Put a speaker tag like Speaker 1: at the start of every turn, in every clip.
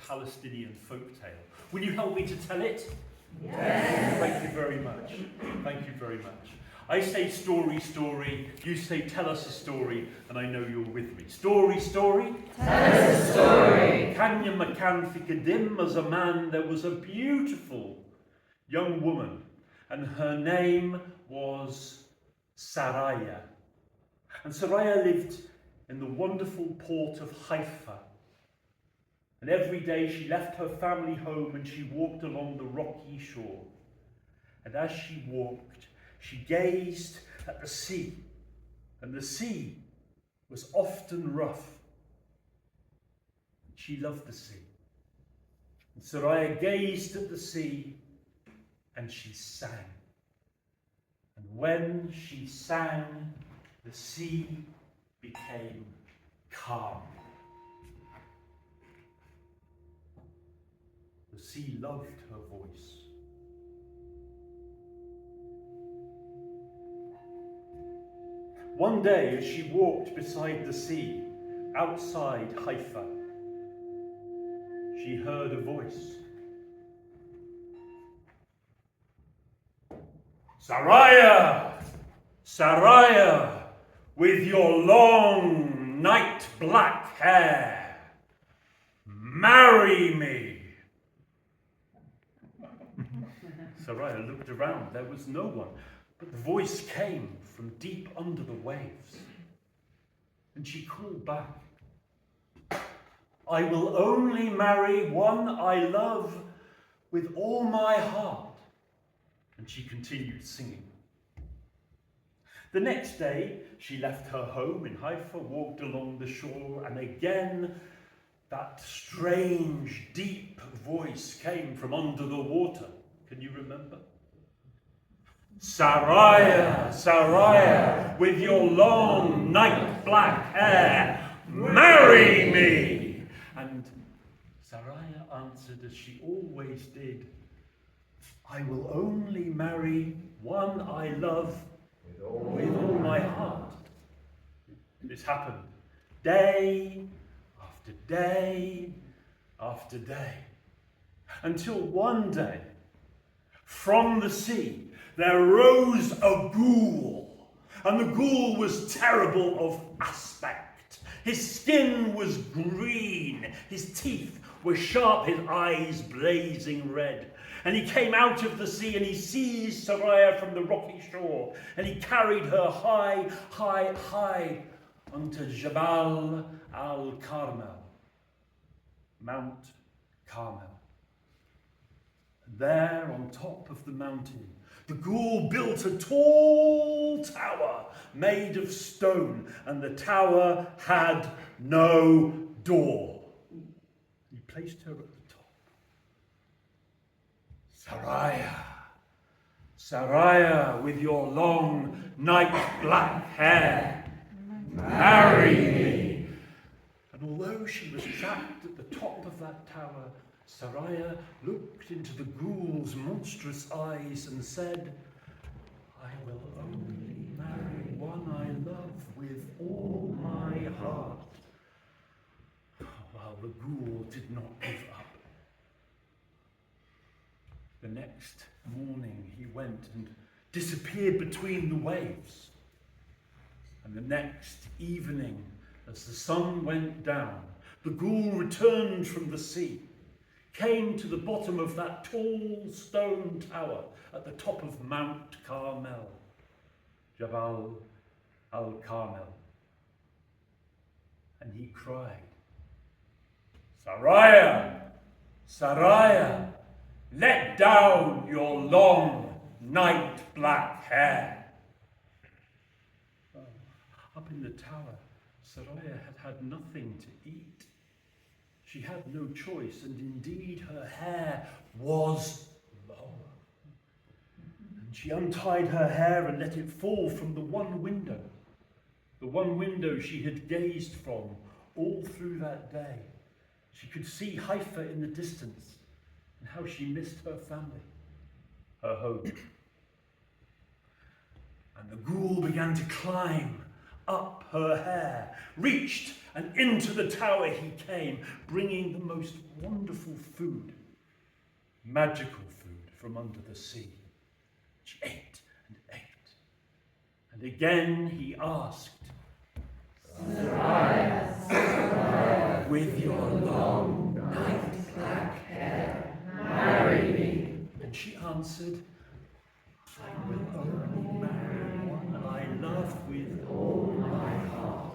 Speaker 1: Palestinian folktale. Will you help me to tell it?
Speaker 2: Yes.
Speaker 1: Thank you very much. Thank you very much. I say story, story, you say tell us a story, and I know you're with me. Story, story?
Speaker 2: Tell us a story.
Speaker 1: Kanya Makan Fikadim, as a man, there was a beautiful young woman, and her name was Saraya. And Saraya lived in the wonderful port of Haifa. And every day she left her family home and she walked along the rocky shore. And as she walked, she gazed at the sea. And the sea was often rough. She loved the sea. And Saraya gazed at the sea and she sang. And when she sang, the sea became calm. The sea loved her voice. One day, as she walked beside the sea, outside Haifa, she heard a voice. Saraya! Saraya! With your long, night black hair, marry me! Saraya looked around. There was no one, but the voice came from deep under the waves. And she called back, I will only marry one I love with all my heart. And she continued singing. The next day, she left her home in Haifa, walked along the shore, and again that strange, deep voice came from under the water. Can you remember? Saraya, Saraya, with your long night black hair, marry me! And Saraya answered as she always did, I will only marry one I love with all my heart. This happened day after day after day, until one day, from the sea, there rose a ghoul, and the ghoul was terrible of aspect. His skin was green, his teeth were sharp, his eyes blazing red. And he came out of the sea and he seized Saraya from the rocky shore and he carried her high, high, high onto Jadallah Al Carmel, Mount Carmel. And there on top of the mountain, the ghoul built a tall tower made of stone, and the tower had no door. He placed her at the top. Saraya, Saraya, with your long night black hair, marry me. And although she was trapped at the top of that tower, Saraya looked into the ghoul's monstrous eyes and said, I will only marry one I love with all my heart. While the ghoul did not give up. The next morning he went and disappeared between the waves. And the next evening, as the sun went down, the ghoul returned from the sea, came to the bottom of that tall stone tower at the top of Mount Carmel, Jabal Al Carmel. And he cried, Saraya, Saraya, let down your long night black hair. Up in the tower, Saraya had nothing to eat. She had no choice, and indeed her hair was long. And she untied her hair and let it fall from the one window she had gazed from all through that day. She could see Haifa in the distance, and how she missed her family, her home. And the ghoul began to climb up her hair, reached And into the tower he came, bringing the most wonderful food, magical food from under the sea. She ate and ate. And again he asked,
Speaker 2: Saraya, Saraya,
Speaker 1: with your long
Speaker 2: night black hair, marry me.
Speaker 1: And she answered, I will only marry one I love with all my heart.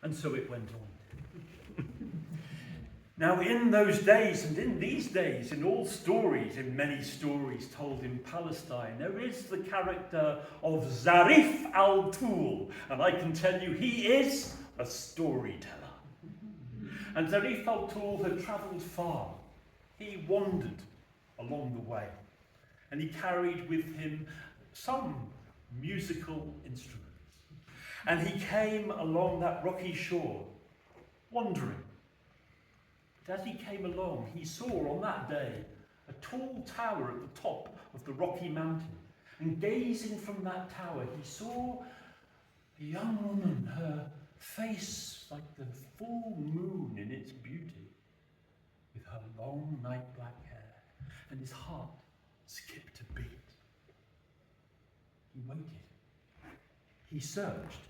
Speaker 1: And so it went on. Now in those days and in these days, in all stories, in many stories told in Palestine, there is the character of Zarif Al Toul. And I can tell you, he is a storyteller. And Zarif Al Toul had travelled far. He wandered along the way. And he carried with him some musical instruments. And he came along that rocky shore, wandering. But as he came along, he saw on that day a tall tower at the top of the rocky mountain. And gazing from that tower, he saw a young woman, her face like the full moon in its beauty, with her long night black hair, and his heart skipped a beat. He waited. He searched.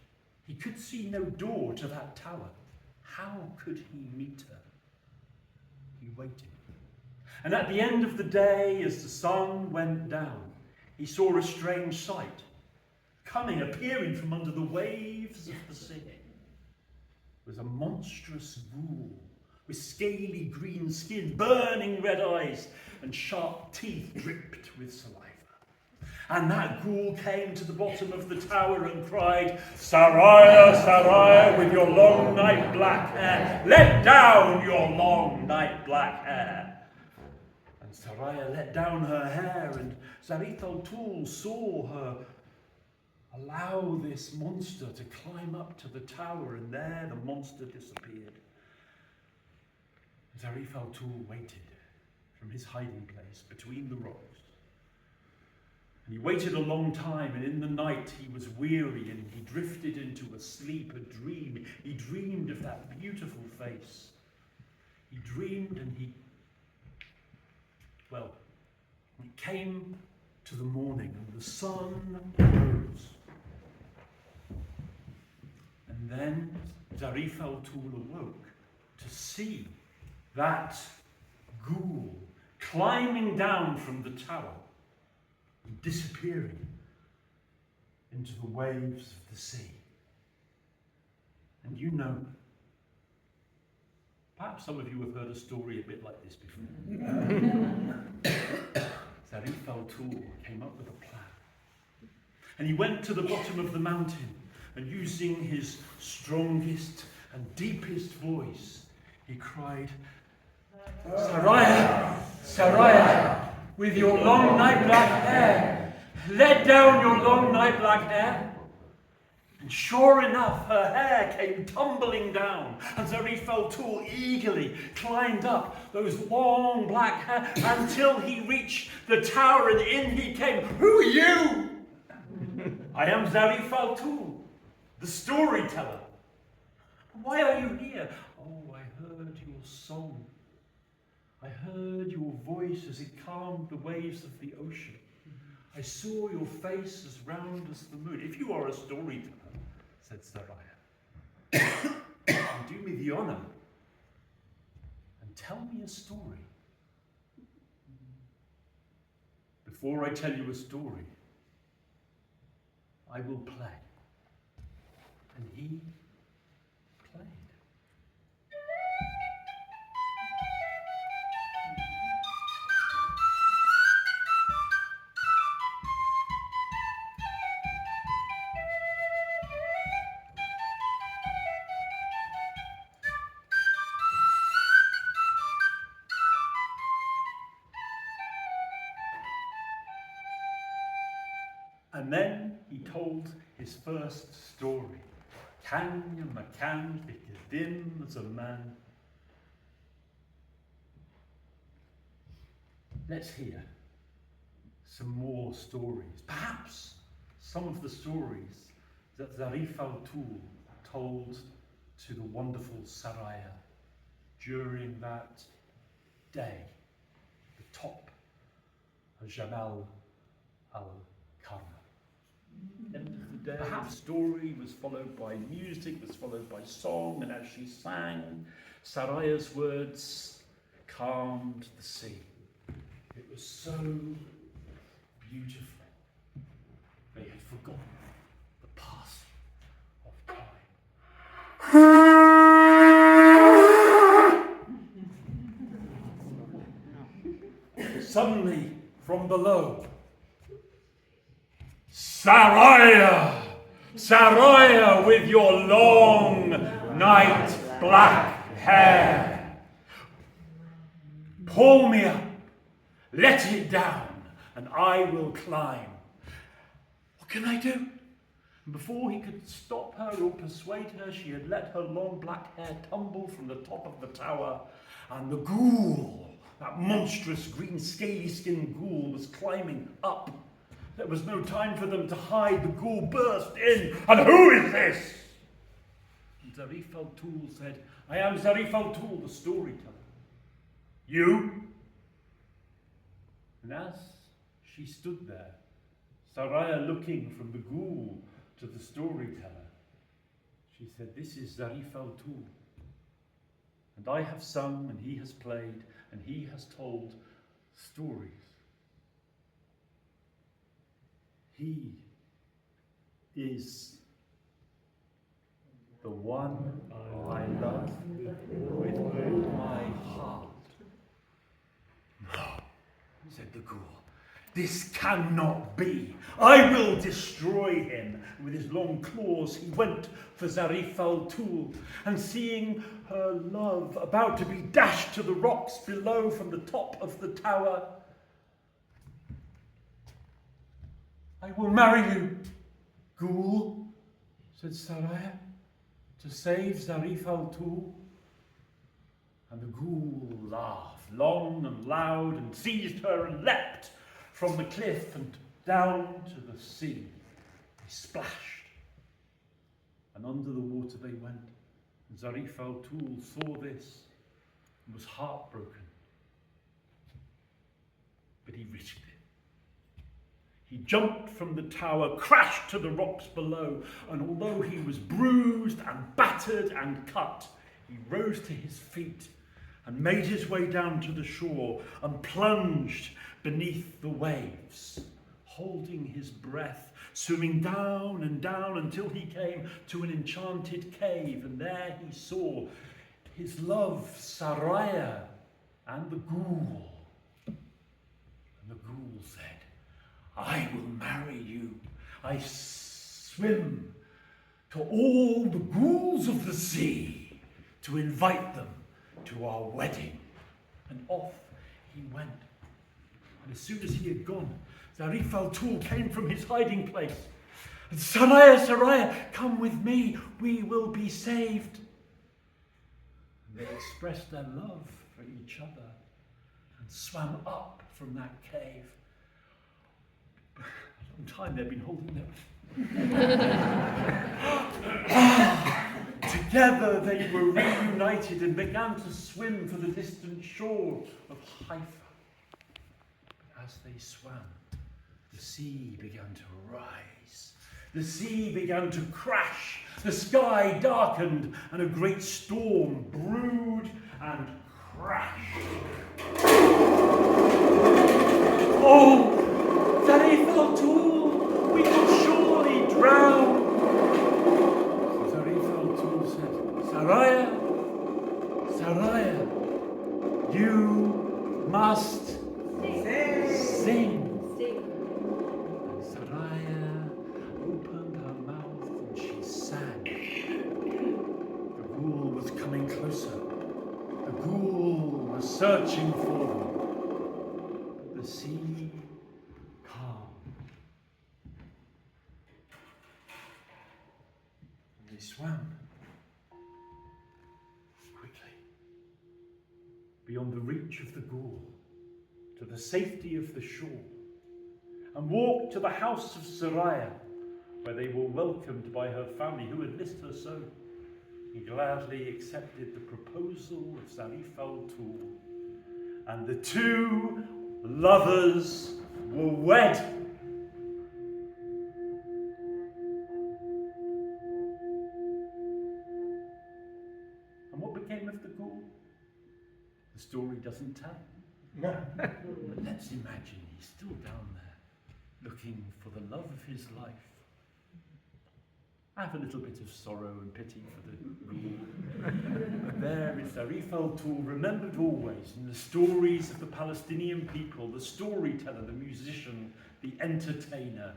Speaker 1: He could see no door to that tower. How could he meet her? He waited. And at the end of the day, as the sun went down, he saw a strange sight, appearing from under the waves of the sea. Was a monstrous ghoul with scaly green skin, burning red eyes, and sharp teeth dripped with saliva. And that ghoul came to the bottom of the tower and cried, Saraya, Saraya, with your long night black hair, let down your long night black hair. And Saraya let down her hair, and Zarif Al Toul saw her allow this monster to climb up to the tower, and there the monster disappeared. Zarif Al Toul waited from his hiding place between the rocks. And he waited a long time, and in the night he was weary, and he drifted into a sleep, a dream. He dreamed of that beautiful face. He dreamed, and it came to the morning, and the sun rose. And then Zarif Al Toul awoke to see that ghoul climbing down from the tower, disappearing into the waves of the sea. And you know, perhaps some of you have heard a story a bit like this before. Zarif Al Toul came up with a plan. And he went to the bottom of the mountain, and using his strongest and deepest voice, he cried, Saraya, Saraya, with your long night black hair, let down your long night black hair. And sure enough, her hair came tumbling down, and Zarif Al Toul eagerly climbed up those long black hair until he reached the tower, and in he came. Who are you? I am Zarif Al Toul, the storyteller. Why are you here? Oh, I heard your song. I heard your voice as it calmed the waves of the ocean. I saw your face as round as the moon. If you are a storyteller, said Saraya, do me the honor and tell me a story. Before I tell you a story, I will play. And he played. And then he told his first story. Kanya Makan Fikadim Zaman. Let's hear some more stories. Perhaps some of the stories that Zarif Al Toul told to the wonderful Saraya during that day, the top of Jadallah. End of the day, perhaps the story was followed by music, was followed by song, and as she sang, Saraya's words calmed the sea. It was so beautiful. They had forgotten the passing of time. Suddenly, from below, Saraya! Saraya with your long, night black hair. Pull me up, let it down, and I will climb. What can I do? And before he could stop her or persuade her, she had let her long black hair tumble from the top of the tower, and the ghoul, that monstrous green scaly-skinned ghoul, was climbing up. There was no time for them to hide. The ghoul burst in. And who is this? And Zarif Al Toul said, I am Zarif Al Toul, the storyteller. You? And as she stood there, Saraya looking from the ghoul to the storyteller, she said, this is Zarif Al Toul. And I have sung, and he has played, and he has told stories. He is the one I love with all my heart. No, said the ghoul, this cannot be. I will destroy him. With his long claws he went for Zarif Al Toul, and seeing her love about to be dashed to the rocks below from the top of the tower, I will marry you, ghoul, said Saraya, to save Zarif Al Toul. And the ghoul laughed long and loud and seized her and leapt from the cliff and down to the sea. They splashed, and under the water they went. And Zarif Al Toul saw this and was heartbroken. But he risked it. He jumped from the tower, crashed to the rocks below, and although he was bruised and battered and cut, he rose to his feet and made his way down to the shore and plunged beneath the waves, holding his breath, swimming down and down until he came to an enchanted cave, and there he saw his love, Saraya, and the ghoul. And the ghoul said, I will marry you. I swim to all the ghouls of the sea to invite them to our wedding. And off he went. And as soon as he had gone, Zarif Al Toul came from his hiding place. And Saraya, Saraya, come with me, we will be saved. And they expressed their love for each other and swam up from that cave. Time they've been holding them. Together they were reunited and began to swim for the distant shore of Haifa. But as they swam, the sea began to rise. The sea began to crash. The sky darkened and a great storm brewed and crashed. Oh! Zarif Al Toul, we will surely drown. Zarif Al Toul said, Saraya, Saraya, you must sing. And Saraya opened her mouth and she sang. The ghoul was coming closer. The ghoul was searching for them. The sea swam quickly beyond the reach of the ghoul to the safety of the shore and walked to the house of Saraya, where they were welcomed by her family, who had missed her so. He gladly accepted the proposal of Zarif Al Toul, and the two lovers were wed. And what became of the Ghoul? The story doesn't tell. But let's imagine he's still down there, looking for the love of his life. I have a little bit of sorrow and pity for the Ghoul. But there is Zarif Al Toul, remembered always in the stories of the Palestinian people, the storyteller, the musician, the entertainer,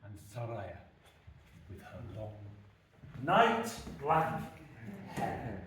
Speaker 1: and Saraya with her long night black hair.